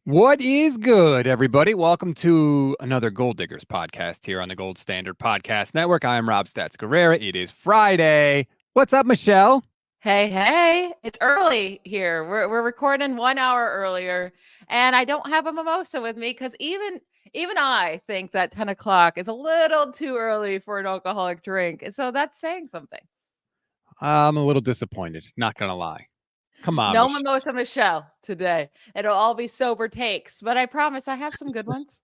What is good, everybody? Welcome to another Gold Diggers podcast here on the Gold Standard Podcast Network. I am Rob Stats Guerrera. It is Friday. What's up, Michelle? Hey, it's early here. We're recording 1 hour earlier, and I don't have a mimosa with me because even I think that 10 o'clock is a little too early for an alcoholic drink. So that's saying something. I'm a little disappointed, not going to lie. Come on, No mimosa Michelle today. It'll all be sober takes, but I promise I have some good ones.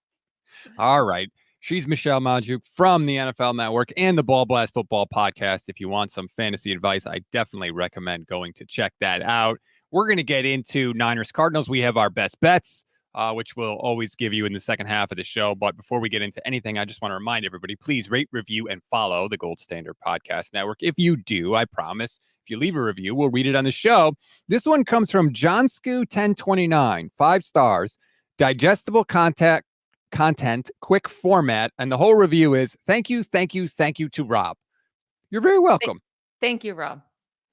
All right. She's Michelle Magdziuk from the NFL Network and the Ball Blast Football Podcast. If you want some fantasy advice, I definitely recommend going to check that out. We're going to get into Niners Cardinals. We have our best bets, which we'll always give you in the second half of the show. But before we get into anything, I just want to remind everybody, please rate, review, and follow the Gold Standard Podcast Network. If you do, I promise, if you leave a review, we'll read it on the show. This one comes from Johnsku1029, 5 stars, digestible content, quick format, and the whole review is thank you to Rob. You're very welcome. Thank you, Rob.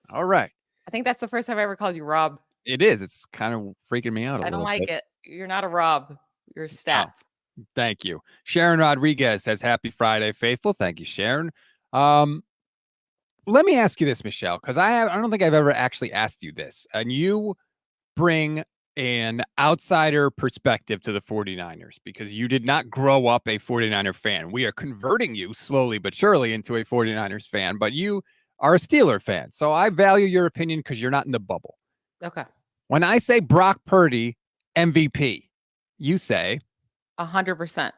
All right. I think that's the first time I ever called you Rob. It is. It's kind of freaking me out. I don't like it. You're not a Rob. You're Stats. Oh, thank you. Sharon Rodriguez says happy Friday, faithful. Thank you, Sharon. Let me ask you this, Michelle, because I don't think I've ever actually asked you this, and you bring an outsider perspective to the 49ers because you did not grow up a 49er fan. We are converting you slowly but surely into a 49ers fan, but you are a Steeler fan. So I value your opinion because you're not in the bubble. Okay. When I say Brock Purdy, MVP, you say 100%.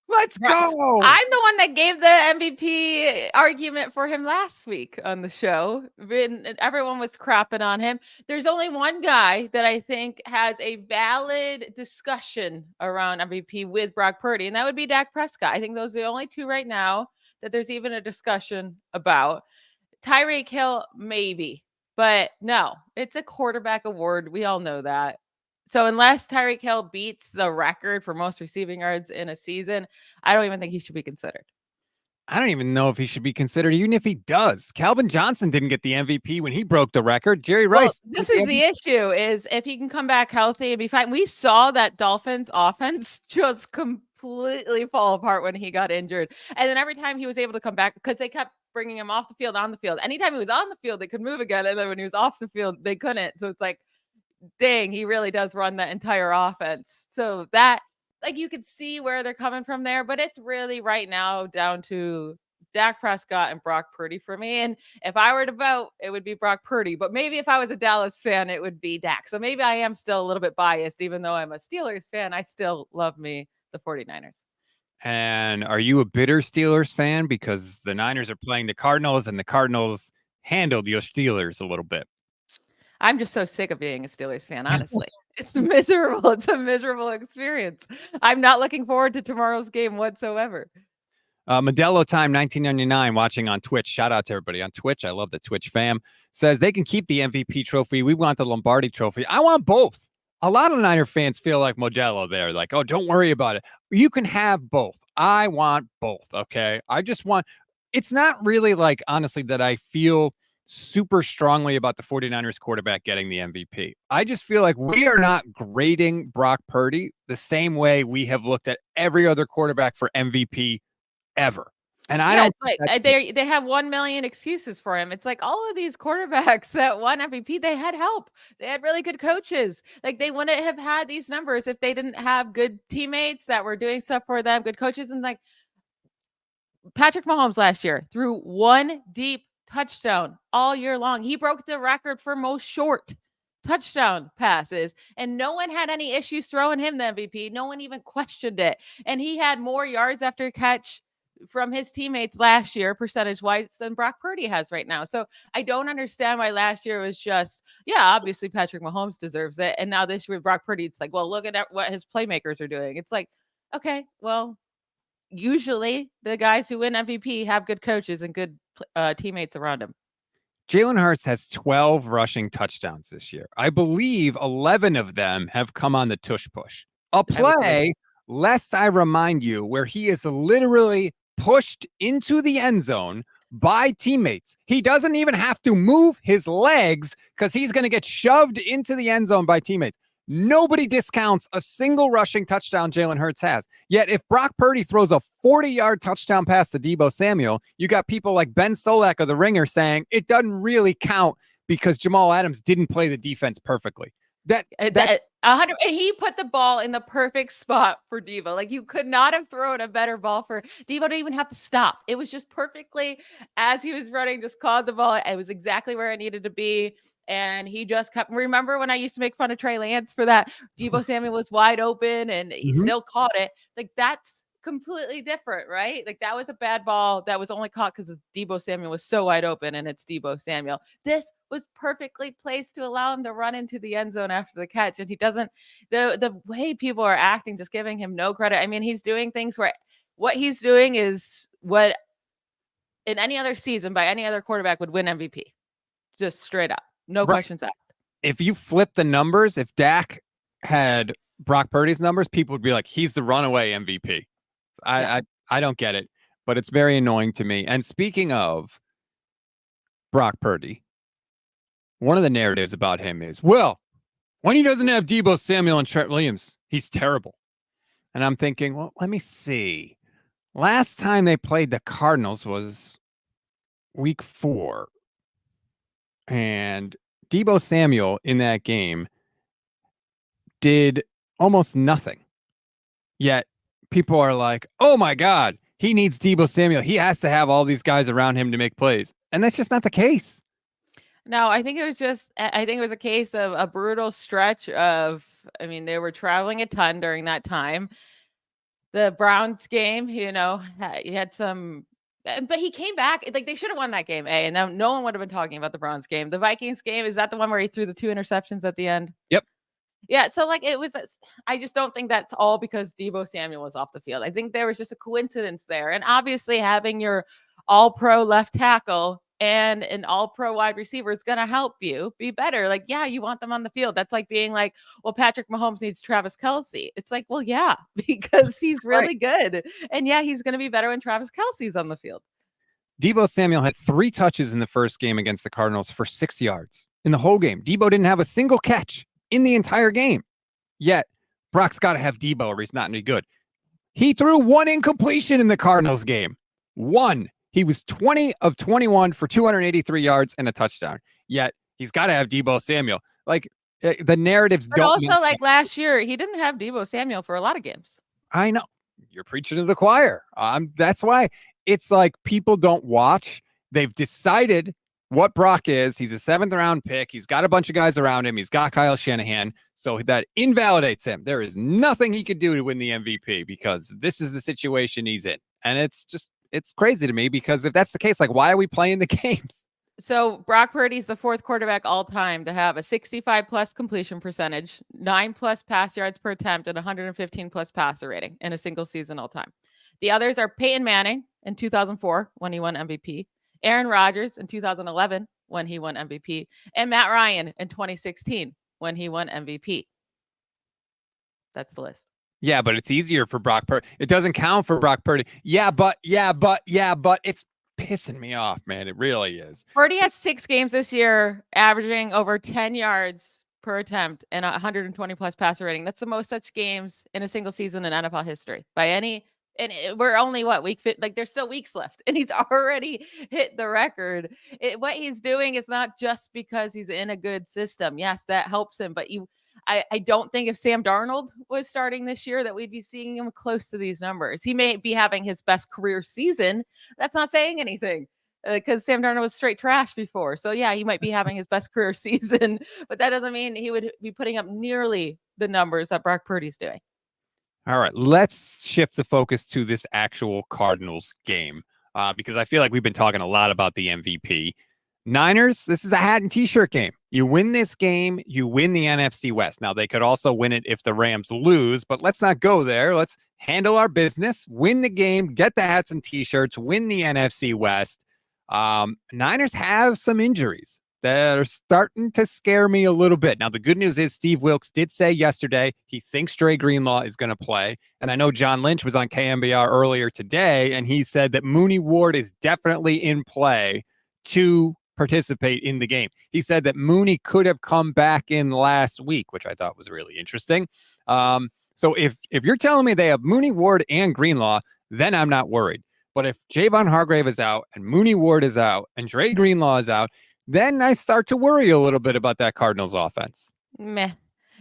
Let's go. I'm the one that gave the MVP argument for him last week on the show. Everyone was crapping on him. There's only one guy that I think has a valid discussion around MVP with Brock Purdy, and that would be Dak Prescott. I think those are the only two right now that there's even a discussion about. Tyreek Hill, maybe, but no, it's a quarterback award. We all know that. So unless Tyreek Hill beats the record for most receiving yards in a season, I don't even think he should be considered. I don't even know if he should be considered, even if he does. Calvin Johnson didn't get the MVP when he broke the record. Jerry Rice. Well, this is the issue, is if he can come back healthy and be fine. We saw that Dolphins offense just completely fall apart when he got injured. And then every time he was able to come back, because they kept bringing him off the field, on the field. Anytime he was on the field, they could move again. And then when he was off the field, they couldn't. So it's like, dang, he really does run that entire offense. So that, like, you could see where they're coming from there, but it's really right now down to Dak Prescott and Brock Purdy for me. And if I were to vote, it would be Brock Purdy, but maybe if I was a Dallas fan, it would be Dak. So maybe I am still a little bit biased, even though I'm a Steelers fan. I still love me the 49ers. And are you a bitter Steelers fan because the Niners are playing the Cardinals and the Cardinals handled your Steelers a little bit? I'm just so sick of being a Steelers fan, honestly. It's miserable. It's a miserable experience. I'm not looking forward to tomorrow's game whatsoever. Modelo Time 1999 watching on Twitch. Shout out to everybody on Twitch. I love the Twitch fam. Says they can keep the MVP trophy. We want the Lombardi trophy. I want both. A lot of Niner fans feel like Modelo there. Like, oh, don't worry about it. You can have both. I want both. Okay. I just want, it's not really like, honestly, that I feel super strongly about the 49ers quarterback getting the MVP. I just feel like we are not grading Brock Purdy the same way we have looked at every other quarterback for MVP ever. And I don't like they have 1 million excuses for him. It's like all of these quarterbacks that won MVP, they had help. They had really good coaches. Like they wouldn't have had these numbers if they didn't have good teammates that were doing stuff for them, good coaches. And like Patrick Mahomes last year threw one deep touchdown all year long. He broke the record for most short touchdown passes, and no one had any issues throwing him the MVP. No one even questioned it. And he had more yards after catch from his teammates last year, percentage-wise, than Brock Purdy has right now. So I don't understand why last year was just, yeah, obviously Patrick Mahomes deserves it. And now this year with Brock Purdy, it's like, well, look at what his playmakers are doing. It's like, okay, well, usually the guys who win MVP have good coaches and good teammates around him. Jalen Hurts has 12 rushing touchdowns this year. I believe 11 of them have come on the tush push. A play, lest I remind you, where he is literally pushed into the end zone by teammates. He doesn't even have to move his legs because he's going to get shoved into the end zone by teammates. Nobody discounts a single rushing touchdown Jalen Hurts has. Yet if Brock Purdy throws a 40-yard touchdown pass to Deebo Samuel, you got people like Ben Solak of The Ringer saying it doesn't really count because Jamal Adams didn't play the defense perfectly. That 100, and he put the ball in the perfect spot for Deebo. Like, you could not have thrown a better ball for Deebo to even have to stop. It was just perfectly as he was running, just caught the ball. It was exactly where it needed to be. And he just kept. Remember when I used to make fun of Trey Lance for that? Deebo Samuel was wide open and he still caught it. Like, that's completely different, right? Like, that was a bad ball that was only caught because Deebo Samuel was so wide open, and it's Deebo Samuel. This was perfectly placed to allow him to run into the end zone after the catch, and he doesn't. The way people are acting, just giving him no credit. I mean, he's doing things where what he's doing is what in any other season by any other quarterback would win MVP, just straight up, no questions asked. If you flip the numbers, if Dak had Brock Purdy's numbers, people would be like, he's the runaway MVP. I don't get it, but it's very annoying to me. And speaking of Brock Purdy, one of the narratives about him is, well, when he doesn't have Deebo Samuel and Trent Williams, he's terrible. And I'm thinking, well, let me see. Last time they played the Cardinals was week 4. And Deebo Samuel in that game did almost nothing. Yet people are like, oh my God, he needs Deebo Samuel. He has to have all these guys around him to make plays. And that's just not the case. No, I think it was a case of a brutal stretch of, I mean, they were traveling a ton during that time. The Browns game, he had some, but he came back. Like, they should have won that game, and now no one would have been talking about the Browns game. The Vikings game, is that the one where he threw the 2 interceptions at the end? Yep. Yeah, so like I just don't think that's all because Deebo Samuel was off the field. I think there was just a coincidence there. And obviously having your all-pro left tackle and an all-pro wide receiver is going to help you be better. Like, yeah, you want them on the field. That's like being like, well, Patrick Mahomes needs Travis Kelce. It's like, well, yeah, because he's really good. And yeah, he's going to be better when Travis Kelce's on the field. Deebo Samuel had 3 touches in the first game against the Cardinals for 6 yards in the whole game. Deebo didn't have a single catch in the entire game. Yet Brock's got to have Deebo or he's not any good. He threw 1 incompletion in the Cardinals game. 1. He was 20 of 21 for 283 yards and a touchdown. Yet he's got to have Deebo Samuel. Like, the narratives but don't. Also, like last year, he didn't have Deebo Samuel for a lot of games. I know. You're preaching to the choir. That's why it's like people don't watch. They've decided what Brock is. He's a 7th round pick. He's got a bunch of guys around him. He's got Kyle Shanahan. So that invalidates him. There is nothing he could do to win the MVP because this is the situation he's in. And it's crazy to me because if that's the case, like, why are we playing the games? So Brock Purdy's the 4th quarterback all time to have a 65 plus completion percentage, 9 plus pass yards per attempt, and 115 plus passer rating in a single season all time. The others are Peyton Manning in 2004 when he won MVP, Aaron Rodgers in 2011 when he won MVP, and Matt Ryan in 2016 when he won MVP. That's the list. Yeah, but it's easier for Brock Purdy. It doesn't count for Brock Purdy. Yeah, but it's pissing me off, man. It really is. Purdy has 6 games this year, averaging over 10 yards per attempt and 120 plus passer rating. That's the most such games in a single season in NFL history by any. And we're only week fit. Like, there's still weeks left, and he's already hit the record. What he's doing is not just because he's in a good system. Yes, that helps him, but I don't think if Sam Darnold was starting this year that we'd be seeing him close to these numbers. He may be having his best career season. That's not saying anything because Sam Darnold was straight trash before. So yeah, he might be having his best career season, but that doesn't mean he would be putting up nearly the numbers that Brock Purdy's doing. All right, let's shift the focus to this actual Cardinals game because I feel like we've been talking a lot about the MVP. Niners, this is a hat and t-shirt game. You win this game, you win the NFC West. Now, they could also win it if the Rams lose, but let's not go there. Let's handle our business, win the game, get the hats and t-shirts, win the NFC West. Niners have some injuries that are starting to scare me a little bit. Now, the good news is Steve Wilks did say yesterday he thinks Dre Greenlaw is going to play. And I know John Lynch was on KMBR earlier today, and he said that Mooney Ward is definitely in play to participate in the game. He said that Mooney could have come back in last week, which I thought was really interesting. So if you're telling me they have Mooney, Ward, and Greenlaw, then I'm not worried. But if Javon Hargrave is out and Mooney Ward is out and Dre Greenlaw is out, then I start to worry a little bit about that Cardinals offense. Meh.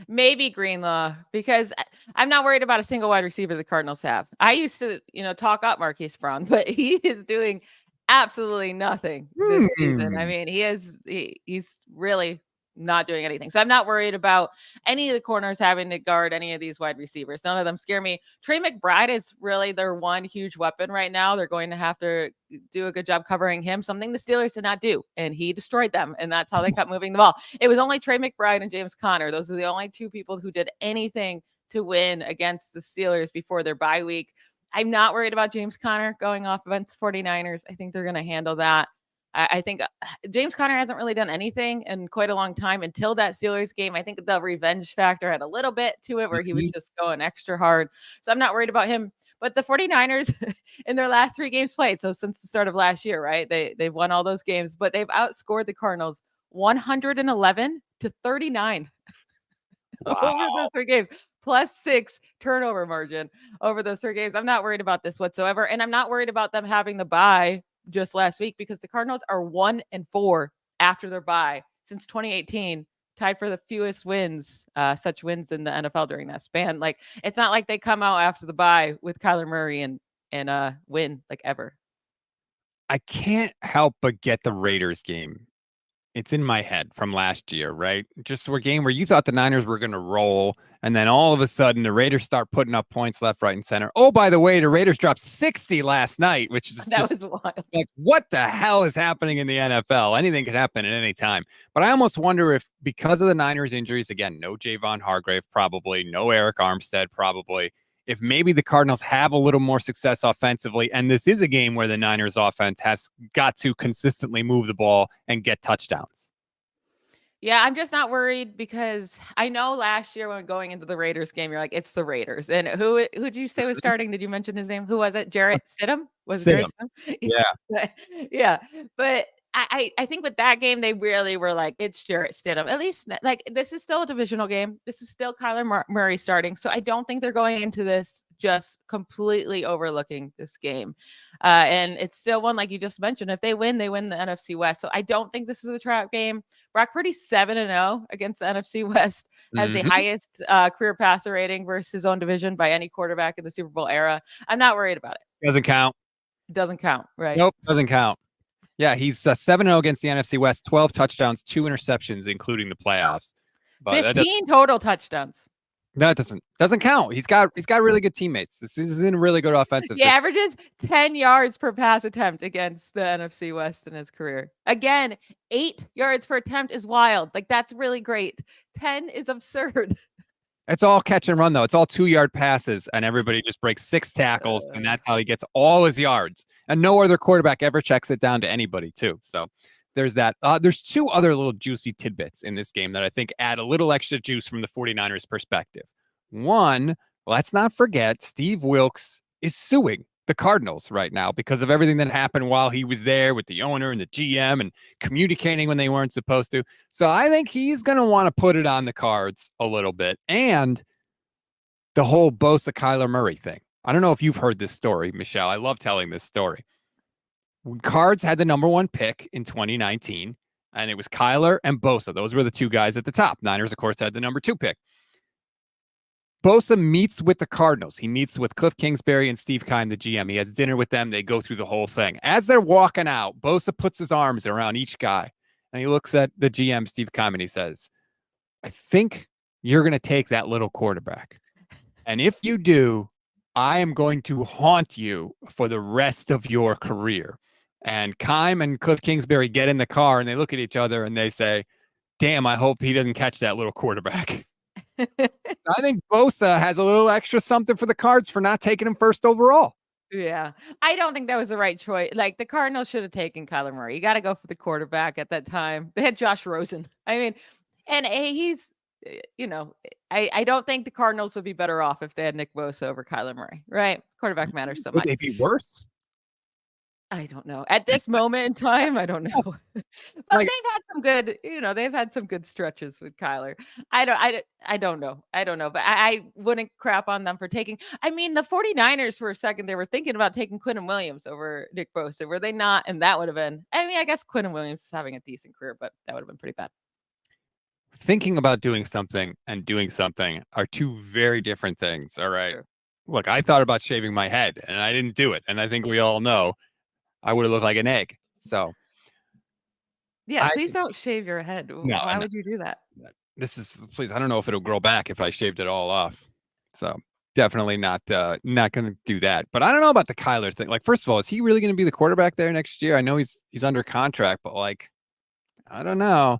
Maybe Greenlaw, because I'm not worried about a single wide receiver the Cardinals have. I used to, talk up Marquise Brown, but he is doing absolutely nothing this season. I mean, he's really not doing anything. So I'm not worried about any of the corners having to guard any of these wide receivers. None of them scare me. Trey McBride is really their one huge weapon right now. They're going to have to do a good job covering him, something the Steelers did not do, and he destroyed them, and that's how they kept moving the ball. It was only Trey McBride and James Conner. Those are the only two people who did anything to win against the Steelers before their bye week. I'm not worried about James Conner going off against 49ers. I think they're going to handle that. I think James Conner hasn't really done anything in quite a long time until that Steelers game. I think the revenge factor had a little bit to it where he was just going extra hard. So I'm not worried about him. But the 49ers in their last 3 games played, so since the start of last year, right? They've won all those games, but they've outscored the Cardinals 111-39 over those 3 games. +6 turnover margin over those 3 games. I'm not worried about this whatsoever. And I'm not worried about them having the bye just last week, because the Cardinals are 1-4 after their bye since 2018, tied for the fewest wins, such wins in the NFL during that span. Like, it's not like they come out after the bye with Kyler Murray and win like ever. I can't help but get the Raiders game. It's in my head from last year, right? Just a game where you thought the Niners were going to roll, and then all of a sudden the Raiders start putting up points left, right, and center. Oh, by the way, the Raiders dropped 60 last night, which is that was wild. Like, what the hell is happening in the NFL? Anything could happen at any time. But I almost wonder if, because of the Niners injuries, again, no Javon Hargrave, probably, no Eric Armstead, probably, if maybe the Cardinals have a little more success offensively, and this is a game where the Niners offense has got to consistently move the ball and get touchdowns. Yeah, I'm just not worried, because I know last year when going into the Raiders game, you're like, it's the Raiders. And who did you say was starting? Did you mention his name? Who was it? Jarrett Stidham? Was it Jarrett Stidham? Yeah. Yeah. But I think with that game, they really were like, it's Jarrett Stidham. At least, like, this is still a divisional game. This is still Kyler Murray starting. So I don't think they're going into this just completely overlooking this game. And it's still one, like you just mentioned. If they win the NFC West. So I don't think this is a trap game. Brock Purdy 7-0 against the NFC West, has the highest career passer rating versus his own division by any quarterback in the Super Bowl era. I'm not worried about it. Doesn't count. Doesn't count, right? Nope, doesn't count. Yeah, he's 7-0 against the NFC West, 12 touchdowns, 2 interceptions, including the playoffs. But 15 total touchdowns. That doesn't count. He's got really good teammates. This is in a really good offensive. He averages 10 yards per pass attempt against the NFC West in his career. Again, 8 yards per attempt is wild. Like, that's really great. 10 is absurd. It's all catch and run, though. It's all 2-yard passes, and everybody just breaks 6 tackles, and that's how he gets all his yards. And no other quarterback ever checks it down to anybody, too. So there's that. There's 2 other little juicy tidbits in this game that I think add a little extra juice from the 49ers perspective. One, let's not forget, Steve Wilks is suing the Cardinals right now because of everything that happened while he was there with the owner and the GM and communicating when they weren't supposed to. So I think he's going to want to put it on the cards a little bit. And the whole Bosa Kyler Murray thing. I don't know if you've heard this story, Michelle. I love telling this story. Cards had the number 1 pick in 2019, and it was Kyler and Bosa. Those were the 2 guys at the top. Niners, of course, had the number 2 pick. Bosa meets with the Cardinals. He meets with Cliff Kingsbury and Steve Keim, the GM. He has dinner with them. They go through the whole thing. As they're walking out, Bosa puts his arms around each guy, and he looks at the GM, Steve Keim, and he says, I think you're going to take that little quarterback. And if you do, I am going to haunt you for the rest of your career. And Keim and Cliff Kingsbury get in the car, and they look at each other, and they say, damn, I hope he doesn't catch that little quarterback. I think Bosa has a little extra something for the Cards for not taking him first overall. Yeah. I don't think that was the right choice. Like, the Cardinals should have taken Kyler Murray. You got to go for the quarterback at that time. They had Josh Rosen. I mean, and he's, I don't think the Cardinals would be better off if they had Nick Bosa over Kyler Murray, right? Quarterback matters so much. Would they be worse? I don't know. At this moment in time, I don't know. But Like, they've had some good, they've had some good stretches with Kyler. I don't know. I don't know, but I wouldn't crap on them for taking. I mean, the 49ers for a second, they were thinking about taking Quinnen Williams over Nick Bosa, were they not? And that would have been, I mean, I guess Quinnen Williams is having a decent career, but that would have been pretty bad. thinking about doing something and doing something are two very different things. All right. Sure. Look, I thought about shaving my head and I didn't do it. And I think we all know I would have looked like an egg. So Yeah, I please don't shave your head. no, Why no, would you do that? this is please. I don't know if it'll grow back if I shaved it all off. So definitely not going to do that. But I don't know about the Kyler thing. Like, first of all, is he really going to be the quarterback there next year? I know he's under contract, but like, I don't know.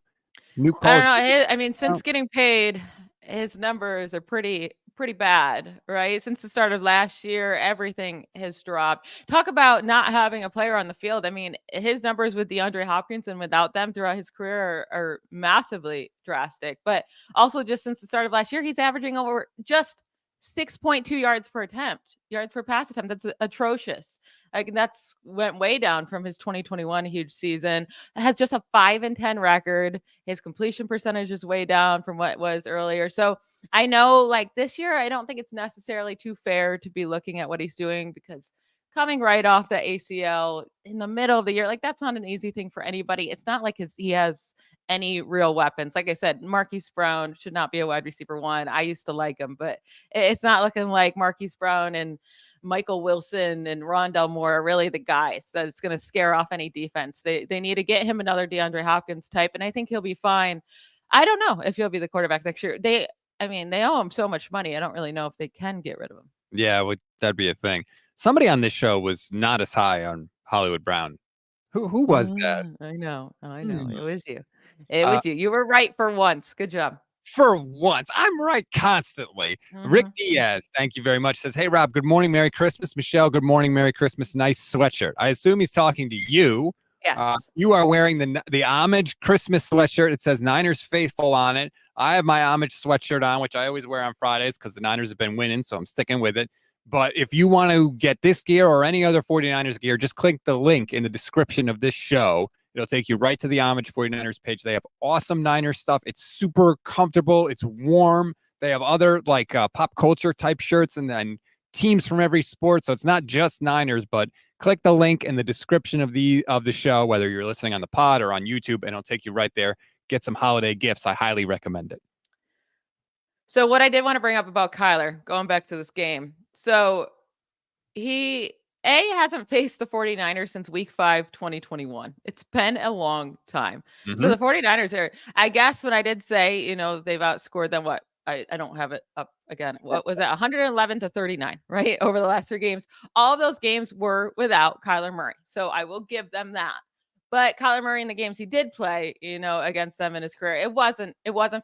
New I don't college. know. I mean, since getting paid, his numbers are pretty bad, right? Since the start of last year, everything has dropped. Talk about not having a player on the field. I mean, his numbers with DeAndre Hopkins and without them throughout his career are massively drastic. But also, just since the start of last year, he's averaging over just 6.2 yards per attempt, yards per pass attempt. That's atrocious. Like, that's went way down from his 2021 huge season. It has just a 5-10 record. His completion percentage is way down from what it was earlier. So I know, like, this year, I don't think it's necessarily too fair to be looking at what he's doing, because coming right off the ACL in the middle of the year, like, that's not an easy thing for anybody. It's not like he has any real weapons. Like I said, Marquise Brown should not be a wide receiver one. I used to like him, but it's not looking like Marquise Brown and Michael Wilson and Rondell Moore are really the guys that it's going to scare off any defense. They need to get him another DeAndre Hopkins type, and I think he'll be fine. I don't know if he'll be the quarterback next year. I mean, they owe him so much money. I don't really know if they can get rid of him. Yeah, that'd be a thing. Somebody on this show was not as high on Hollywood Brown. Who was that? I know. Hmm. It was you. It Uh, was you. You were right for once. Good job. for once, I'm right constantly. Rick Mm-hmm. Diaz, thank you very much. Says, "Hey Rob, good morning, Merry Christmas." Michelle, good morning, Merry Christmas. Nice sweatshirt. I assume he's talking to you. Yes. You are wearing the homage Christmas sweatshirt. It says Niners faithful on it. I have my homage sweatshirt on, which I always wear on Fridays because the Niners have been winning, so I'm sticking with it. But if you want to get this gear or any other 49ers gear, just click the link in the description of this show. It'll take you right to the Homage 49ers page. They have awesome Niners stuff. It's super comfortable. It's warm. They have other like pop culture type shirts and then teams from every sport. So it's not just Niners, but click the link in the description of the show, whether you're listening on the pod or on YouTube, and it'll take you right there. Get some holiday gifts. I highly recommend it. So what I did want to bring up about Kyler, going back to this game. So he hasn't faced the 49ers since week 5, 2021. It's been a long time. So Mm-hmm. the 49ers are, I guess when I did say, they've outscored them, what? I don't have it up again. What was that? 111-39, right? Over the last 3 games. All of those games were without Kyler Murray. So I will give them that. But Kyler Murray in the games he did play, against them in his career, it wasn't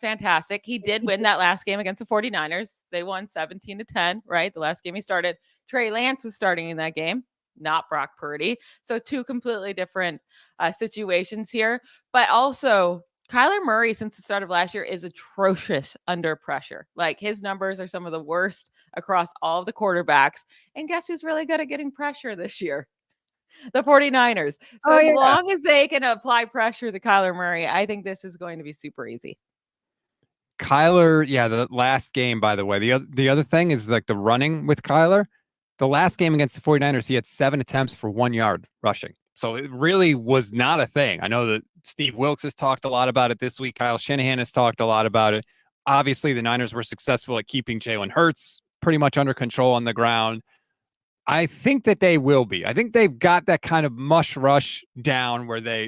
fantastic. He did win that last game against the 49ers. They won 17-10, right? The last game he started. Trey Lance was starting in that game, not Brock Purdy. So 2 completely different situations here. But also, Kyler Murray, since the start of last year, is atrocious under pressure. Like, his numbers are some of the worst across all of the quarterbacks. And guess who's really good at getting pressure this year? The 49ers. So Oh as yeah. long as they can apply pressure to Kyler Murray, I think this is going to be super easy. Kyler, yeah, the last game, by the way, the other thing is like the running with Kyler. The last game against the 49ers, he had 7 attempts for 1 yard rushing. So it really was not a thing. I know that Steve Wilkes has talked a lot about it this week. Kyle Shanahan has talked a lot about it. Obviously, the Niners were successful at keeping Jalen Hurts pretty much under control on the ground. I think that they will be. I think they've got that kind of mush rush down where they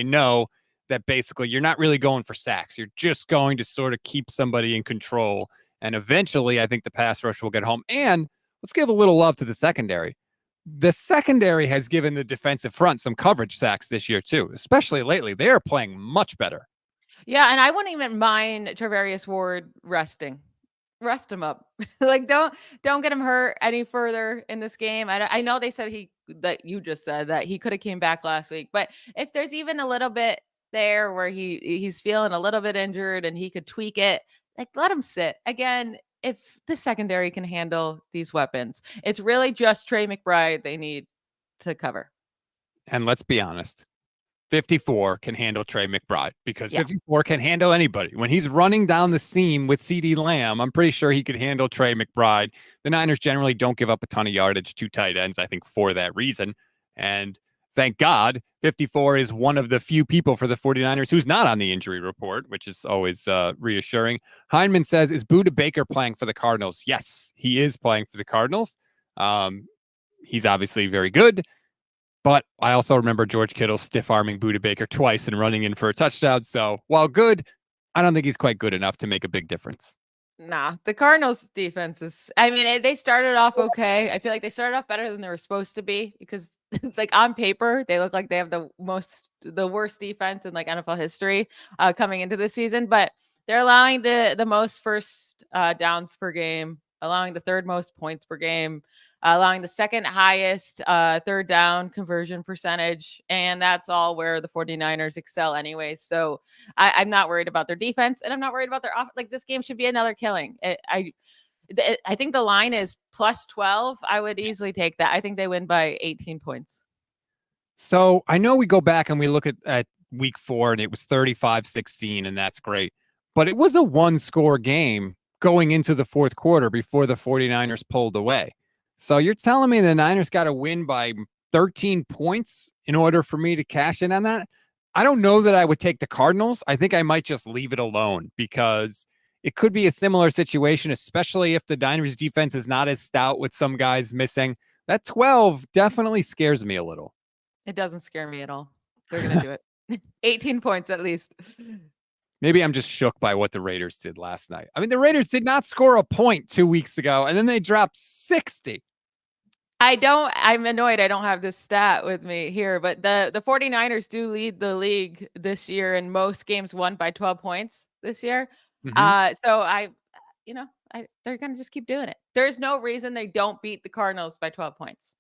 know that basically you're not really going for sacks. You're just going to sort of keep somebody in control. And eventually, I think the pass rush will get home. And let's give a little love to the secondary. The secondary has given the defensive front some coverage sacks this year, too, especially lately. They are playing much better. Yeah, and I wouldn't even mind Travarius Ward resting. Rest him up. Like, don't get him hurt any further in this game. I know they said that you just said that he could have came back last week, but if there's even a little bit there where he's feeling a little bit injured and he could tweak it, like, let him sit. Again, if the secondary can handle these weapons, it's really just Trey McBride they need to cover. And let's be honest, 54 can handle Trey McBride because 54 can handle anybody. When he's running down the seam with CeeDee Lamb, I'm pretty sure he could handle Trey McBride. The Niners generally don't give up a ton of yardage to tight ends, I think, for that reason. And thank God, 54 is one of the few people for the 49ers who's not on the injury report, which is always reassuring. Heineman says, is Budda Baker playing for the Cardinals? Yes, he is playing for the Cardinals. He's obviously very good. But I also remember George Kittle stiff-arming Budda Baker twice and running in for a touchdown. So while good, I don't think he's quite good enough to make a big difference. Nah, the Cardinals defense is, I mean, they started off okay. I feel like they started off better than they were supposed to be because like on paper, they look like they have the worst defense in like NFL history coming into the season, but they're allowing the most first downs per game, allowing the third most points per game, allowing the second highest third down conversion percentage. And that's all where the 49ers excel anyway. So I'm not worried about their defense and I'm not worried about their off. Like this game should be another killing. I think the line is plus 12. I would easily take that. I think they win by 18 points. So I know we go back and we look at week 4 and it was 35-16 and that's great. But it was a 1-score game going into the fourth quarter before the 49ers pulled away. So you're telling me the Niners got to win by 13 points in order for me to cash in on that? I don't know that I would take the Cardinals. I think I might just leave it alone because it could be a similar situation, especially if the Niners defense is not as stout with some guys missing. That 12 definitely scares me a little. It doesn't scare me at all. They're going to do it. 18 points at least. Maybe I'm just shook by what the Raiders did last night. I mean, the Raiders did not score a point 2 weeks ago, and then they dropped 60. I'm annoyed I don't have this stat with me here, but the 49ers do lead the league this year in most games won by 12 points this year. Mm-hmm. So they're going to just keep doing it. There's no reason they don't beat the Cardinals by 12 points.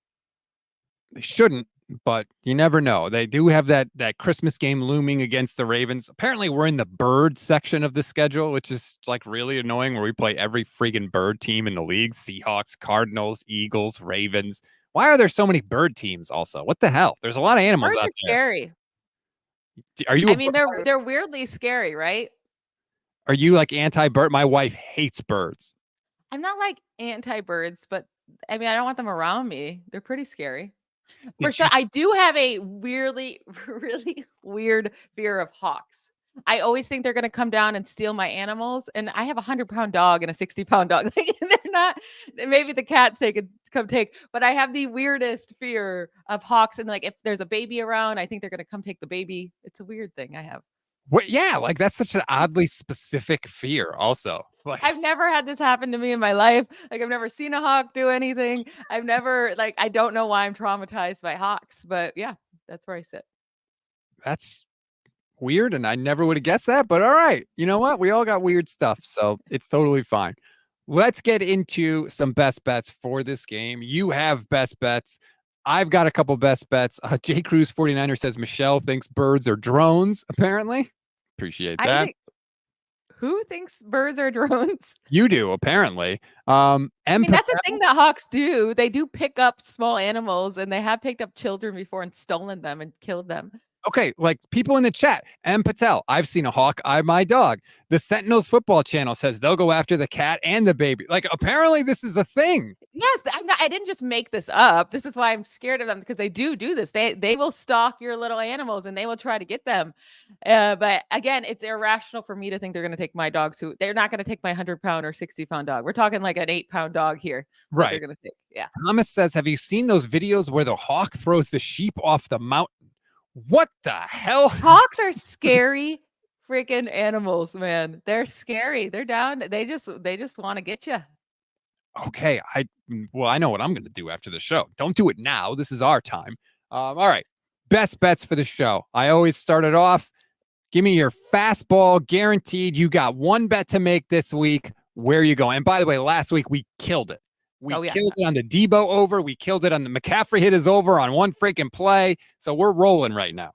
They shouldn't, but you never know. They do have that Christmas game looming against the Ravens. Apparently we're in the bird section of the schedule, which is like really annoying, where we play every friggin' bird team in the league. Seahawks, Cardinals, Eagles, Ravens. Why are there so many bird teams also? What the hell? There's a lot of animals Birds out there. Scary. Are you? They're weirdly scary, right? Are you like anti-bird? My wife hates birds. I'm not like anti-birds, but I mean, I don't want them around me. They're pretty scary. For sure, I do have a really, really weird fear of hawks. I always think they're going to come down and steal my animals. And I have a 100-pound dog and a 60-pound dog. They're not, maybe the cats they could come take, but I have the weirdest fear of hawks. And like, if there's a baby around, I think they're going to come take the baby. It's a weird thing I have. What? Yeah, like that's such an oddly specific fear also. Like, I've never had this happen to me in my life. Like I've never seen a hawk do anything. I've never I don't know why I'm traumatized by hawks, but yeah, that's where I sit. That's weird. And I never would have guessed that, but all right. You know what? We all got weird stuff. So it's totally fine. Let's get into some best bets for this game. You have best bets. I've got a couple best bets. J. Cruz 49er says Michelle thinks birds are drones, apparently. Appreciate that. Who thinks birds are drones? You do, apparently. I mean, that's the thing that hawks do. They do pick up small animals, and they have picked up children before and stolen them and killed them. Okay, like people in the chat. M. Patel, I've seen a hawk eye my dog. The Sentinels football channel says they'll go after the cat and the baby. Like, apparently this is a thing. Yes, I didn't just make this up. This is why I'm scared of them, because they do this. They will stalk your little animals and they will try to get them. But again, it's irrational for me to think they're going to take my dogs. They're not going to take my 100-pound or 60-pound dog. We're talking like an 8-pound dog here. Right. They're going to take. Yeah. Thomas says, have you seen those videos where the hawk throws the sheep off the mountain? What the hell? Hawks are scary freaking animals, man. They're scary. They're down. They just want to get you. Okay. I know what I'm going to do after the show. Don't do it now. This is our time. All right. Best bets for the show. I always start it off. Give me your fastball guaranteed. You got one bet to make this week. Where are you going? And by the way, last week we killed it. We killed it on the Debo over. We killed it on the McCaffrey hit is over on one freaking play. So we're rolling right now.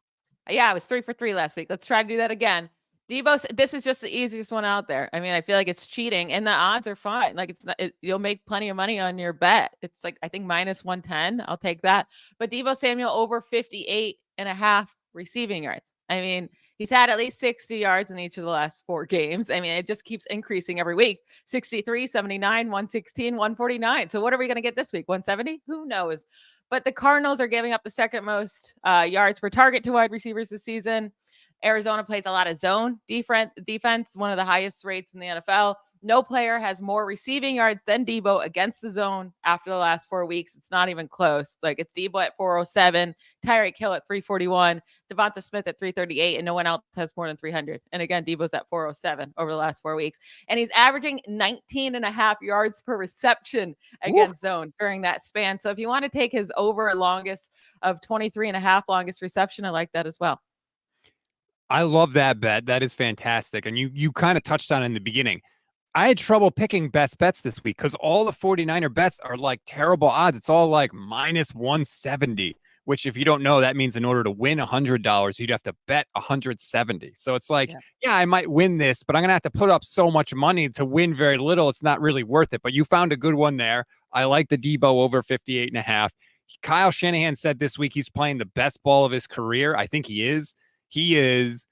Yeah, I was 3 for 3 last week. Let's try to do that again. Debo, this is just the easiest one out there. I mean, I feel like it's cheating and the odds are fine. Like it's not, you'll make plenty of money on your bet. It's like, I think minus 110. I'll take that. But Debo Samuel over 58.5 receiving yards. I mean, he's had at least 60 yards in each of the last 4 games. I mean, it just keeps increasing every week. 63, 79, 116, 149. So what are we going to get this week? 170? Who knows? But the Cardinals are giving up the second most yards per target to wide receivers this season. Arizona plays a lot of zone defense, one of the highest rates in the NFL. No player has more receiving yards than Debo against the zone after the last 4 weeks. It's not even close. Like it's Debo at 407, Tyreek Hill at 341, Devonta Smith at 338, and no one else has more than 300. And again, Debo's at 407 over the last 4 weeks. And he's averaging 19.5 yards per reception against zone during that span. So if you want to take his over longest of 23.5 longest reception, I like that as well. I love that bet. That is fantastic. And you kind of touched on it in the beginning. I had trouble picking best bets this week because all the 49er bets are like terrible odds. It's all like minus 170, which if you don't know, that means in order to win $100, you'd have to bet 170. So it's like, yeah, I might win this, but I'm going to have to put up so much money to win very little. It's not really worth it. But you found a good one there. I like the Debo over 58.5. Kyle Shanahan said this week he's playing the best ball of his career. I think he is. He is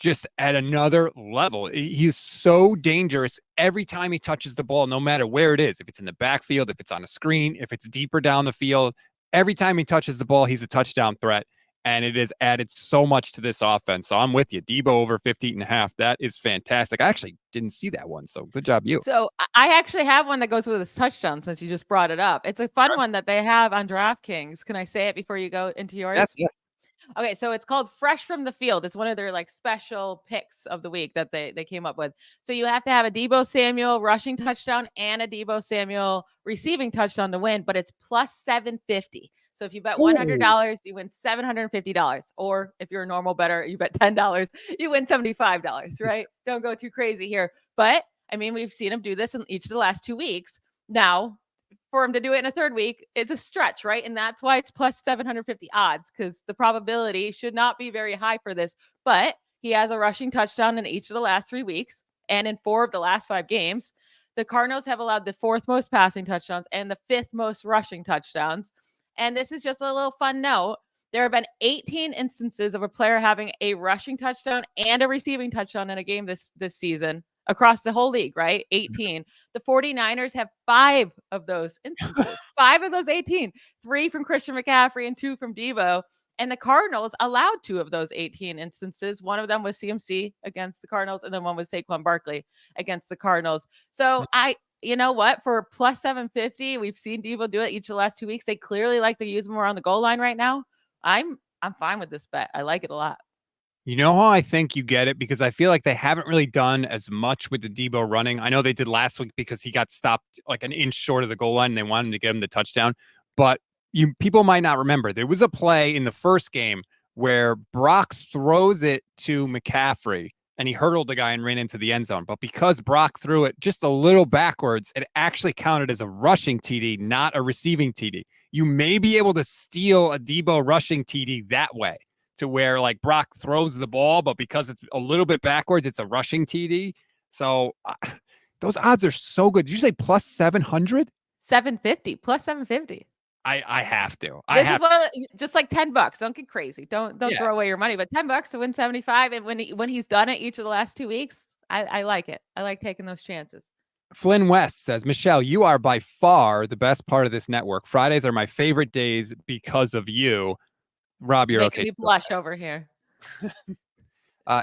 just at another level. He's so dangerous every time he touches the ball, no matter where it is. If it's in the backfield, if it's on a screen, if it's deeper down the field, every time he touches the ball, he's a touchdown threat. And it has added so much to this offense. So I'm with you. Debo over 58.5. That is fantastic. I actually didn't see that one. So good job, you. So I actually have one that goes with his touchdown since you just brought it up. It's a fun one that they have on DraftKings. Can I say it before you go into yours? Yes. Okay, so it's called Fresh from the Field. It's one of their like special picks of the week that they came up with. So you have to have a Debo Samuel rushing touchdown and a Debo Samuel receiving touchdown to win, but it's plus 750. So if you bet $100, you win $750. Or if you're a normal bettor, you bet $10, you win $75, right? Don't go too crazy here. But I mean, we've seen him do this in each of the last 2 weeks. Now, for him to do it in a third week, it's a stretch, right? And that's why it's plus 750 odds, because the probability should not be very high for this. But he has a rushing touchdown in each of the last 3 weeks and in 4 of the last 5 games. The Cardinals have allowed the 4th most passing touchdowns and the 5th most rushing touchdowns. And this is just a little fun note. There have been 18 instances of a player having a rushing touchdown and a receiving touchdown in a game this season across the whole league, right? 18. The 49ers have 5 of those instances. 5 of those 18. 3 from Christian McCaffrey and 2 from Debo. And the Cardinals allowed 2 of those 18 instances. One of them was CMC against the Cardinals, and then one was Saquon Barkley against the Cardinals. So you know what? For plus 750, we've seen Debo do it each of the last 2 weeks. They clearly like to use him around the goal line right now. I'm fine with this bet. I like it a lot. You know how I think you get it? Because I feel like they haven't really done as much with the Debo running. I know they did last week because he got stopped like an inch short of the goal line and they wanted to get him the touchdown. But people might not remember. There was a play in the first game where Brock throws it to McCaffrey and he hurdled the guy and ran into the end zone. But because Brock threw it just a little backwards, it actually counted as a rushing TD, not a receiving TD. You may be able to steal a Debo rushing TD that way, to where like Brock throws the ball, but because it's a little bit backwards, it's a rushing TD. So those odds are so good. Did you say plus 700? 750, plus 750. I have to. This is just like $10. Don't get crazy. Don't throw away your money, but $10 to win 75. And when he's done it each of the last 2 weeks, I like it. I like taking those chances. Flynn West says, Michelle, you are by far the best part of this network. Fridays are my favorite days because of you. Rob, you're making okay. Me blush over here.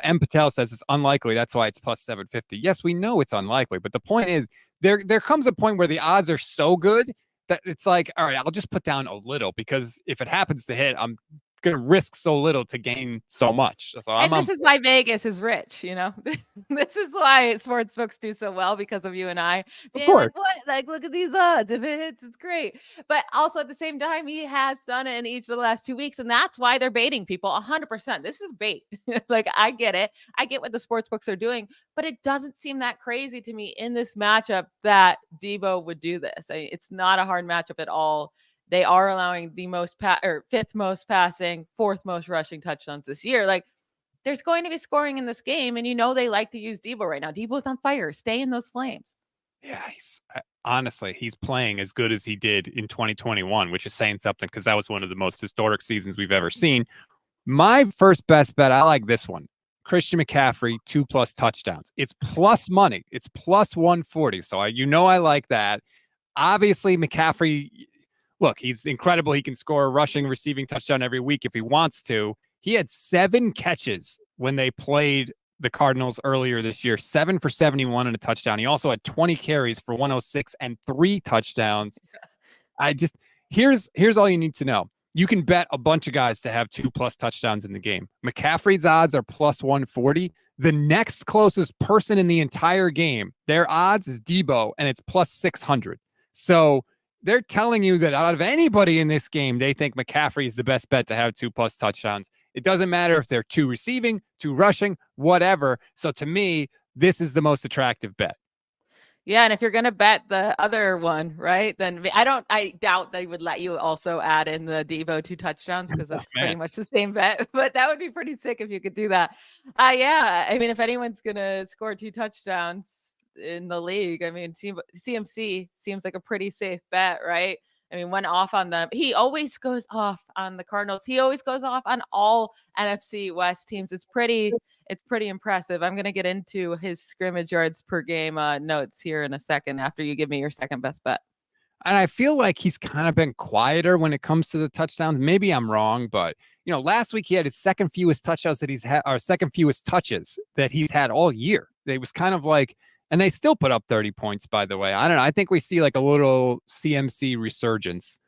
M. Patel says it's unlikely. That's why it's plus 750. Yes, we know it's unlikely, but the point is there comes a point where the odds are so good that it's like, all right, I'll just put down a little, because if it happens to hit, I'm going to risk so little to gain so much. So this is why Vegas is rich, you know. This is why sports books do so well, because of you and I. Of course. Like, what? Like, look at these odds. If it hits, it's great. But also at the same time, he has done it in each of the last 2 weeks, and that's why they're baiting people 100%. This is bait. Like, I get it. I get what the sports books are doing, but it doesn't seem that crazy to me in this matchup that Debo would do this. It's not a hard matchup at all. They are allowing the most 5th most passing, 4th most rushing touchdowns this year. Like, there's going to be scoring in this game, and they like to use Debo right now. Debo's on fire. Stay in those flames. Yeah, honestly, he's playing as good as he did in 2021, which is saying something because that was one of the most historic seasons we've ever seen. My first best bet, I like this one. Christian McCaffrey, 2+ touchdowns. It's plus money. It's plus 140. So I like that. Obviously, McCaffrey, look, he's incredible. He can score a rushing, receiving touchdown every week if he wants to. He had 7 catches when they played the Cardinals earlier this year, 7 for 71 and a touchdown. He also had 20 carries for 106 and 3 touchdowns. Here's all you need to know. You can bet a bunch of guys to have 2+ touchdowns in the game. McCaffrey's odds are plus 140. The next closest person in the entire game, their odds is Debo, and it's plus 600. So they're telling you that out of anybody in this game, they think McCaffrey is the best bet to have 2+ touchdowns. It doesn't matter if they're 2 receiving, 2 rushing, whatever. So to me, this is the most attractive bet. Yeah, and if you're going to bet the other one, right, then I doubt they would let you also add in the Debo 2 touchdowns because that's pretty much the same bet. But that would be pretty sick if you could do that. Yeah, I mean, if anyone's going to score 2 touchdowns in the league, I mean, CMC seems like a pretty safe bet, right? I mean, went off on them. He always goes off on the Cardinals. He always goes off on all NFC West teams. It's pretty impressive. I'm going to get into his scrimmage yards per game notes here in a second after you give me your second best bet. And I feel like he's kind of been quieter when it comes to the touchdowns. Maybe I'm wrong, but last week he had his second fewest touchdowns that he's had, or second fewest touches that he's had all year. It was kind of like, and they still put up 30 points, by the way. I don't know. I think we see like a little CMC resurgence.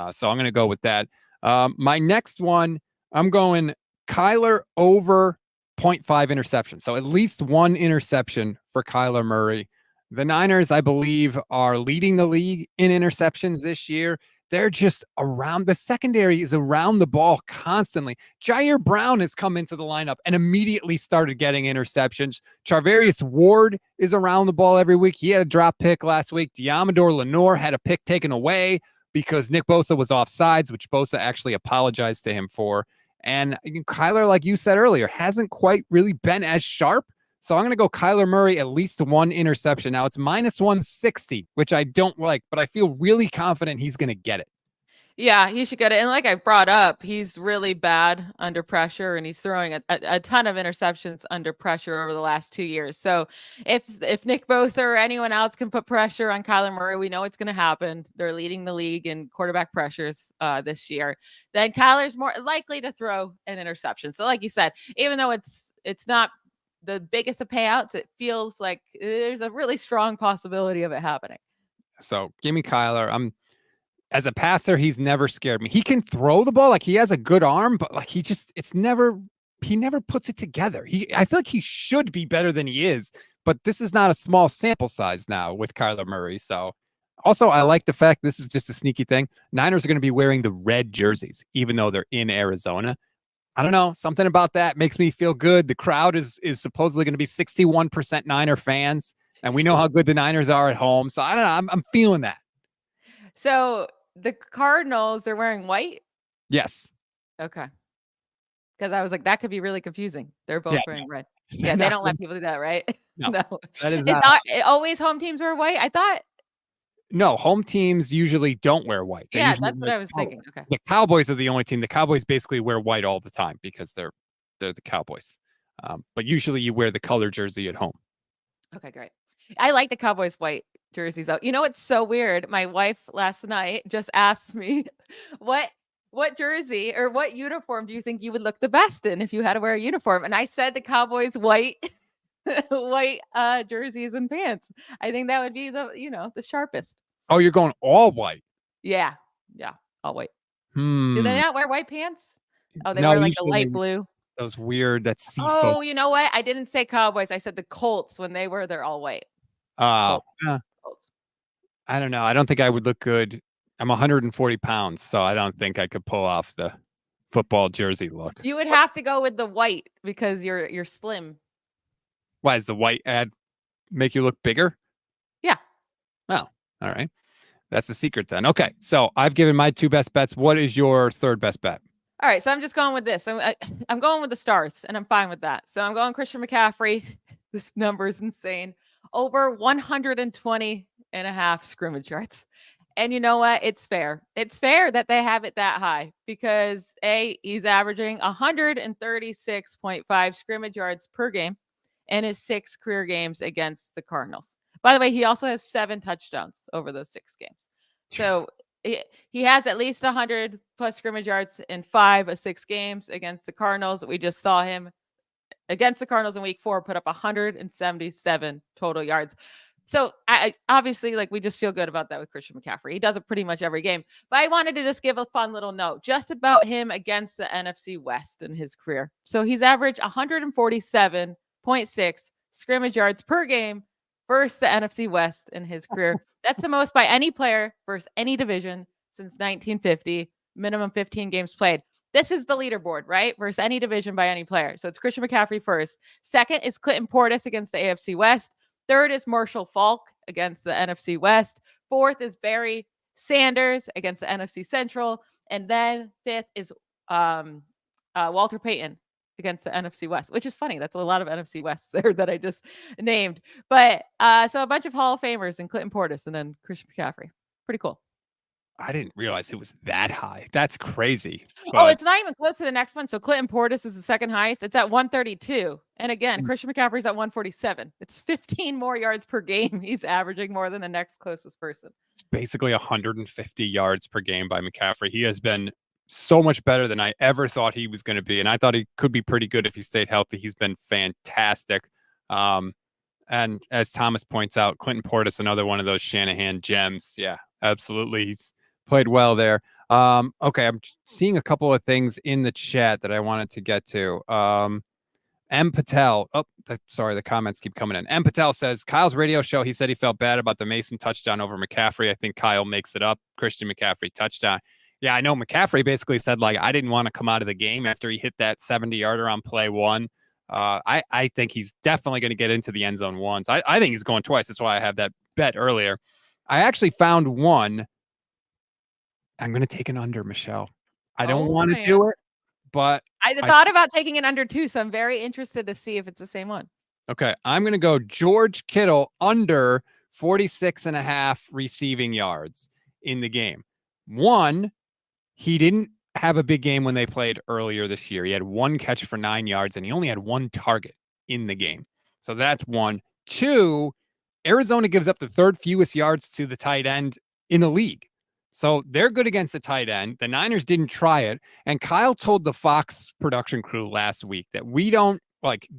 So I'm going to go with that. My next one, I'm going Kyler over 0.5 interceptions. So at least 1 interception for Kyler Murray. The Niners, I believe, are leading the league in interceptions this year. They're just around. The secondary is around the ball constantly. Jair Brown has come into the lineup and immediately started getting interceptions. Charvarius Ward is around the ball every week. He had a drop pick last week. Diamador Lenore had a pick taken away because Nick Bosa was offsides, which Bosa actually apologized to him for. And Kyler, like you said earlier, hasn't quite really been as sharp. So I'm going to go Kyler Murray, at least 1 interception. Now it's minus 160, which I don't like, but I feel really confident he's going to get it. Yeah, he should get it. And like I brought up, he's really bad under pressure, and he's throwing a ton of interceptions under pressure over the last 2 years. So if Nick Bosa or anyone else can put pressure on Kyler Murray, we know it's going to happen. They're leading the league in quarterback pressures this year. Then Kyler's more likely to throw an interception. So like you said, even though it's not the biggest of payouts, it feels like there's a really strong possibility of it happening. So give me Kyler. As a passer, he's never scared me. He can throw the ball, like he has a good arm, but like he never puts it together. I feel like he should be better than he is, but this is not a small sample size now with Kyler Murray. So also, I like the fact, this is just a sneaky thing, Niners are going to be wearing the red jerseys, even though they're in Arizona. I don't know. Something about that makes me feel good. The crowd is supposedly going to be 61% Niner fans, and we know how good the Niners are at home. So I don't know. I'm feeling that. So the Cardinals are wearing white? Yes. Okay. Because I was like, that could be really confusing. They're both wearing red. Yeah, they don't let people do that, right? No. That is not. Always home teams wear white? I thought. No, home teams usually don't wear white. That's what I was thinking. Okay. The Cowboys are the only team. The Cowboys basically wear white all the time because they're the Cowboys. But usually you wear the color jersey at home. Okay, great. I like the Cowboys white jerseys though. You know, it's so weird. My wife last night just asked me, what jersey or what uniform do you think you would look the best in if you had to wear a uniform? And I said the Cowboys white jerseys and pants. I think that would be the sharpest. Oh, you're going all white? Yeah, all white. Do they not wear white pants? Oh, they wear like a light blue. Those weird, that's Oh, you know what? I didn't say Cowboys. I said the Colts when they wear they're all white. Colts. I don't know. I don't think I would look good. I'm 140 pounds, so I don't think I could pull off the football jersey look. You would have to go with the white because you're slim. Why, does the white ad make you look bigger? Yeah. Oh, all right. That's the secret then. Okay, so I've given my 2 best bets. What is your 3rd best bet? All right, so I'm just going with this. I'm going with the stars, and I'm fine with that. So I'm going Christian McCaffrey. This number is insane. Over 120 and a half scrimmage yards. And you know what? It's fair. It's fair that they have it that high because he's averaging 136.5 scrimmage yards per game in his 6 career games against the Cardinals. By the way, he also has 7 touchdowns over those 6 games. So he has at least 100 plus scrimmage yards in 5 of 6 games against the Cardinals. We just saw him against the Cardinals in week 4 put up 177 total yards. So I obviously, like, we just feel good about that with Christian McCaffrey. He does it pretty much every game. But I wanted to just give a fun little note just about him against the NFC West in his career. So he's averaged 147.6 scrimmage yards per game versus the NFC West in his career. That's the most by any player versus any division since 1950, minimum 15 games played. This is the leaderboard, right? Versus any division by any player. So it's Christian McCaffrey first. Second is Clinton Portis against the AFC West. Third is Marshall Faulk against the NFC West. Fourth is Barry Sanders against the NFC Central. And then fifth is Walter Payton against the NFC West, which is funny. That's a lot of NFC West there that I just named. But so a bunch of Hall of Famers and Clinton Portis and then Christian McCaffrey. Pretty cool. I didn't realize it was that high. That's crazy. Oh, it's not even close to the next one. So Clinton Portis is the second highest. It's at 132. And again, Christian McCaffrey's at 147. It's 15 more yards per game. He's averaging more than the next closest person. It's basically 150 yards per game by McCaffrey. He has been so much better than I ever thought he was going to be. And I thought he could be pretty good if he stayed healthy. He's been fantastic. And as Thomas points out, Clinton Portis, another one of those Shanahan gems. Yeah, absolutely. He's played well there. Okay, I'm seeing a couple of things in the chat that I wanted to get to. M. Patel. Sorry, the comments keep coming in. M. Patel says, Kyle's radio show, he said he felt bad about the Mason touchdown over McCaffrey. I think Kyle makes it up. Christian McCaffrey touchdown. Yeah, I know McCaffrey basically said, like, I didn't want to come out of the game after he hit that 70-yarder on play 1. I think he's definitely going to get into the end zone once. I think he's going twice. That's why I have that bet earlier. I actually found one. I'm going to take an under, Michelle. I don't want to do it, but I thought about taking an under too, so I'm very interested to see if it's the same one. Okay, I'm going to go George Kittle under 46.5 receiving yards in the game. One, he didn't have a big game when they played earlier this year. He had 1 catch for 9 yards, and he only had 1 target in the game. So that's 1. 2, Arizona gives up the 3rd fewest yards to the tight end in the league. So they're good against the tight end. The Niners didn't try it. And Kyle told the Fox production crew last week that we don't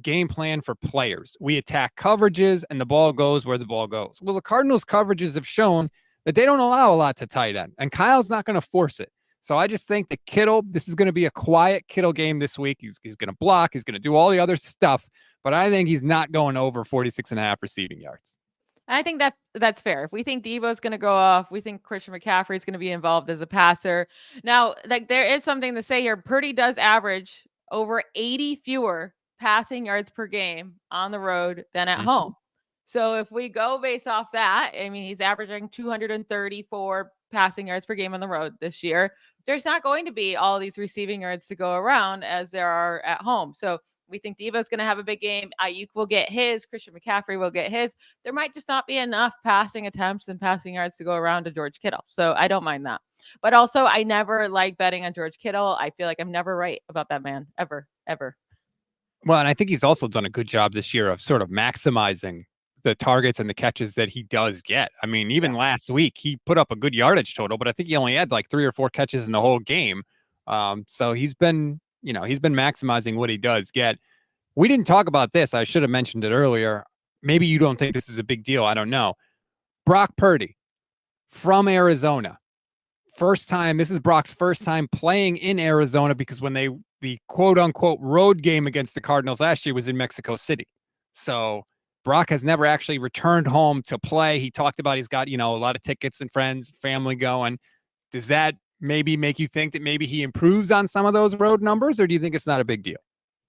game plan for players. We attack coverages and the ball goes where the ball goes. Well, the Cardinals coverages have shown that they don't allow a lot to tight end, and Kyle's not going to force it. So I just think that Kittle, this is going to be a quiet Kittle game this week. He's going to block. He's going to do all the other stuff, but I think he's not going over 46.5 receiving yards. I think that's fair. If we think Devo's going to go off, we think Christian McCaffrey is going to be involved as a passer. Now, there is something to say here. Purdy does average over 80 fewer passing yards per game on the road than at home. So if we go based off that, I mean, he's averaging 234 passing yards per game on the road this year. There's not going to be all these receiving yards to go around as there are at home. So we think Devo's going to have a big game. Ayuk will get his. Christian McCaffrey will get his. There might just not be enough passing attempts and passing yards to go around to George Kittle. So I don't mind that. But also, I never like betting on George Kittle. I feel like I'm never right about that man, ever. Well, and I think he's also done a good job this year of sort of maximizing the targets and the catches that he does get. I mean, even last week, he put up a good yardage total, but I think he only had like 3 or 4 catches in the whole game. So he's been maximizing what he does get. We didn't talk about this. I should have mentioned it earlier. Maybe you don't think this is a big deal. I don't know. Brock Purdy from Arizona. First time. This is Brock's first time playing in Arizona because when the quote unquote road game against the Cardinals last year was in Mexico City. So Brock has never actually returned home to play. He talked about he's got, a lot of tickets and friends, family going. Does that maybe make you think that maybe he improves on some of those road numbers, or do you think it's not a big deal?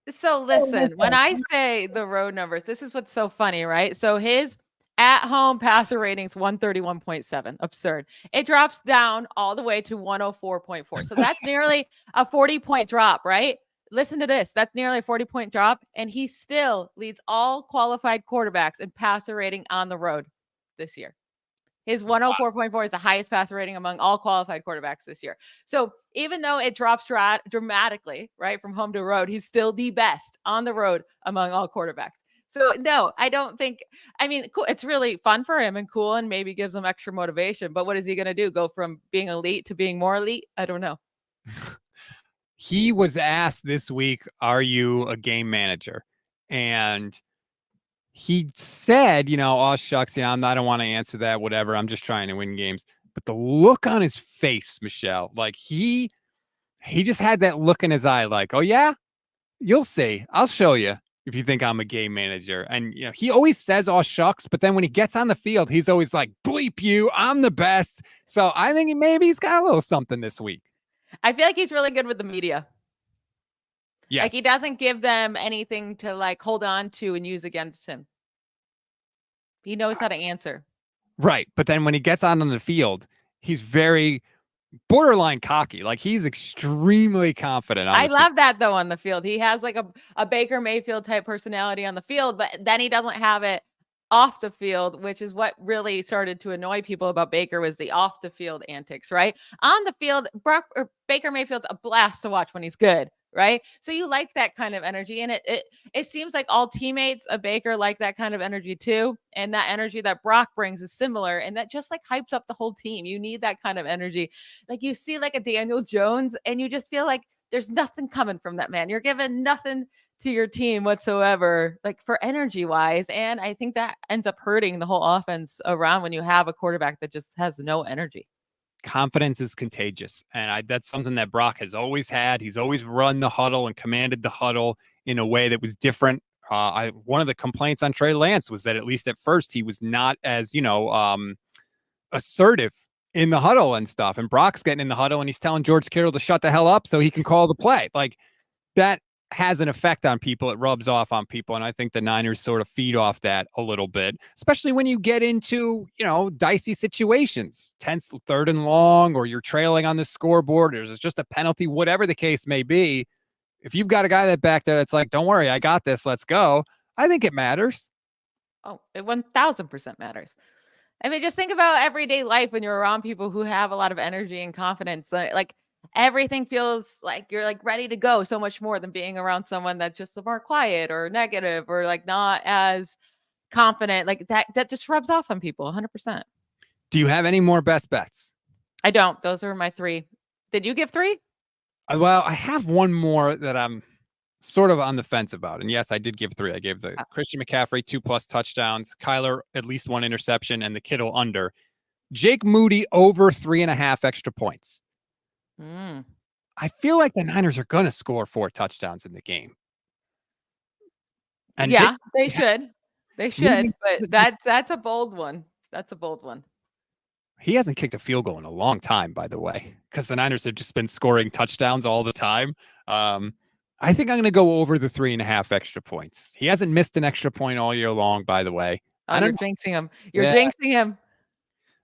So listen, when I say the road numbers, this is what's so funny, right? So his At home, passer ratings 131.7. Absurd. It drops down all the way to 104.4. So that's nearly a 40-point drop, right? Listen to this. That's nearly a 40-point drop. And he still leads all qualified quarterbacks in passer rating on the road this year. His 104.4 is the highest passer rating among all qualified quarterbacks this year. So even though it drops dramatically, right, from home to road, he's still the best on the road among all quarterbacks. So no, I don't think, I mean, cool. It's really fun for him and cool and maybe gives him extra motivation. But what is he going to do? Go from being elite to being more elite? I don't know. He was asked this week, are you a game manager? And he said, oh, shucks, I don't want to answer that, whatever. I'm just trying to win games. But the look on his face, Michelle, like he just had that look in his eye, like, oh, yeah, you'll see. I'll show you if you think I'm a game manager. And, he always says, oh, shucks. But then when he gets on the field, he's always like, bleep you. I'm the best. So I think maybe he's got a little something this week. I feel like he's really good with the media. Yes. Like he doesn't give them anything to like hold on to and use against him. He knows how to answer. Right. But then when he gets on the field, he's very borderline cocky. Like he's extremely confident. I love that though on the field. He has like a Baker Mayfield type personality on the field, but then he doesn't have it off the field, which is what really started to annoy people about Baker was the off the field antics, right? On the field, Baker Mayfield's a blast to watch when he's good, right? So you like that kind of energy, and it seems like all teammates of Baker like that kind of energy too, and that energy that Brock brings is similar, and that just like hypes up the whole team. You need that kind of energy. Like you see like a Daniel Jones, and you just feel like there's nothing coming from that man. You're giving nothing to your team whatsoever, like for energy wise. And I think that ends up hurting the whole offense around when you have a quarterback that just has no energy. Confidence is contagious. And that's something that Brock has always had. He's always run the huddle and commanded the huddle in a way that was different. One of the complaints on Trey Lance was that at least at first he was not as, assertive in the huddle and stuff. And Brock's getting in the huddle and he's telling George Kittle to shut the hell up so he can call the play. Like that has an effect on people. It rubs off on people. And I think the Niners sort of feed off that a little bit, especially when you get into, dicey situations, tense, 3rd and long, or you're trailing on the scoreboard, or there's just a penalty, whatever the case may be. If you've got a guy that back there that's like, don't worry, I got this, let's go. I think it matters. Oh, it 1000% matters. I mean, just think about everyday life when you're around people who have a lot of energy and confidence. Like everything feels like you're like ready to go so much more than being around someone that's just more quiet or negative or like not as confident. Like that just rubs off on people 100%. Do you have any more best bets? I don't. Those are my 3. Did you give 3? Well, I have one more that I'm sort of on the fence about. And yes, I did give 3. I gave the Christian McCaffrey 2+ touchdowns, Kyler at least 1 interception, and the Kittle under. Jake Moody over 3.5 extra points. I feel like the Niners are going to score 4 touchdowns in the game. And yeah, they should. They should. But that's a bold one. That's a bold one. He hasn't kicked a field goal in a long time, by the way, because the Niners have just been scoring touchdowns all the time. I think I'm going to go over the 3.5 extra points. He hasn't missed an extra point all year long, by the way. You're jinxing him. You're jinxing him.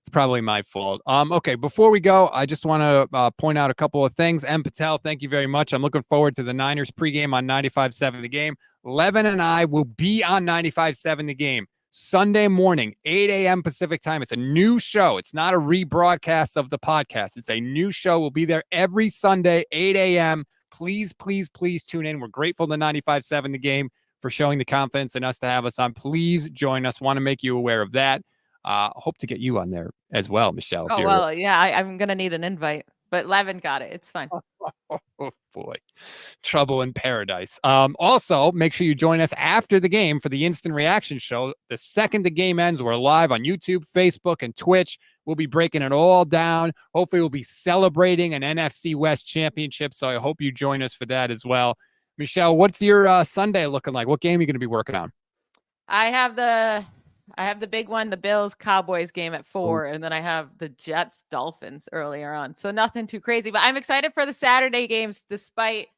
It's probably my fault. Okay, before we go, I just want to point out a couple of things. M. Patel, thank you very much. I'm looking forward to the Niners pregame on 95.7 The Game. Levin and I will be on 95.7 The Game Sunday morning, 8 a.m. Pacific time. It's a new show. It's not a rebroadcast of the podcast. It's a new show. We'll be there every Sunday, 8 a.m. Please, please, please tune in. We're grateful to 95.7 The Game for showing the confidence in us to have us on. Please join us. Want to make you aware of that. Hope to get you on there as well, Michelle. Oh, well, yeah, I'm going to need an invite, but Levin got it. It's fine. Oh, boy. Trouble in paradise. Also, make sure you join us after the game for the instant reaction show. The second the game ends, we're live on YouTube, Facebook, and Twitch. We'll be breaking it all down. Hopefully, we'll be celebrating an NFC West championship, so I hope you join us for that as well. Michelle, what's your Sunday looking like? What game are you going to be working on? I have the big one, the Bills-Cowboys game at 4, and then I have the Jets-Dolphins earlier on. So nothing too crazy, but I'm excited for the Saturday games despite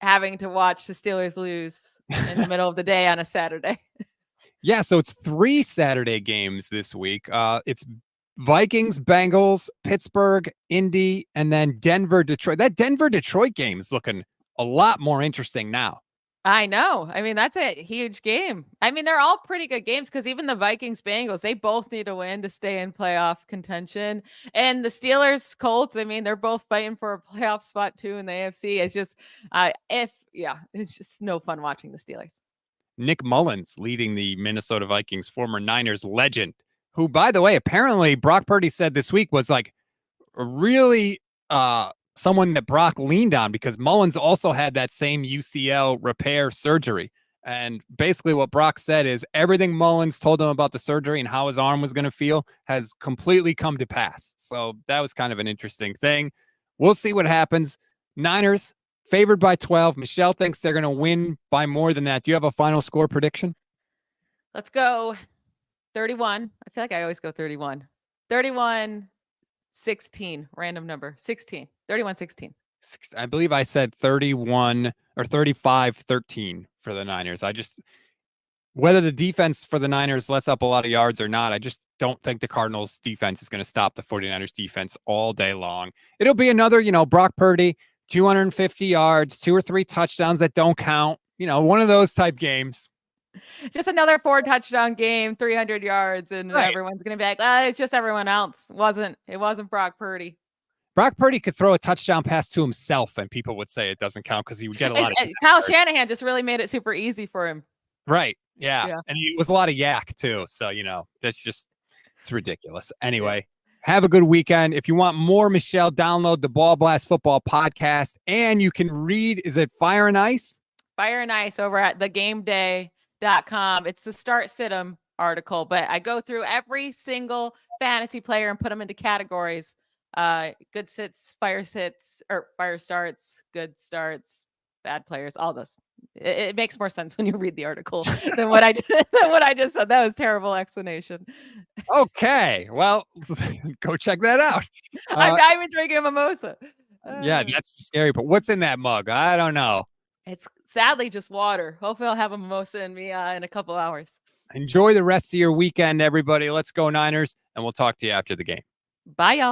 having to watch the Steelers lose in the middle of the day on a Saturday. Yeah, so it's 3 Saturday games this week. It's Vikings, Bengals, Pittsburgh, Indy, and then Denver, Detroit. That Denver Detroit game is looking a lot more interesting now. I know. I mean, that's a huge game. I mean, they're all pretty good games because even the Vikings Bengals, they both need to win to stay in playoff contention. And the Steelers Colts, I mean, they're both fighting for a playoff spot too in the AFC. It's just, it's just no fun watching the Steelers. Nick Mullins leading the Minnesota Vikings, former Niners legend, who, by the way, apparently Brock Purdy said this week was like really someone that Brock leaned on because Mullins also had that same UCL repair surgery. And basically what Brock said is everything Mullins told him about the surgery and how his arm was going to feel has completely come to pass. So that was kind of an interesting thing. We'll see what happens. Niners favored by 12. Michelle thinks they're going to win by more than that. Do you have a final score prediction? Let's go 31. I feel like I always go 31. 31 16, random number. 16. 31 16. I believe I said 31 or 35-13 for the Niners. Whether the defense for the Niners lets up a lot of yards or not, I just don't think the Cardinals defense is going to stop the 49ers defense all day long. It'll be another, Brock Purdy, 250 yards, 2 or 3 touchdowns that don't count, one of those type games. Just another 4 touchdown game, 300 yards, and right. Everyone's going to be like, it's just everyone else. It wasn't Brock Purdy. Brock Purdy could throw a touchdown pass to himself, and people would say it doesn't count because he would get a lot of. Kyle Shanahan just really made it super easy for him. Right. Yeah. And it was a lot of yak too. So, it's ridiculous. Anyway, have a good weekend. If you want more Michelle, download the Ball Blast Football podcast. And you can read, is it Fire and Ice? Fire and Ice over at thegameday.com. It's the Start Sit-'em article, but I go through every single fantasy player and put them into categories. Good sits, fire starts, good starts, bad players, all those. It makes more sense when you read the article than what I just said. That was terrible explanation. Okay, well, go check that out. I'm not even drinking a mimosa. Yeah, that's scary. But what's in that mug? I don't know. It's sadly just water. Hopefully, I'll have a mimosa in me in a couple hours. Enjoy the rest of your weekend, everybody. Let's go Niners, and we'll talk to you after the game. Bye, y'all.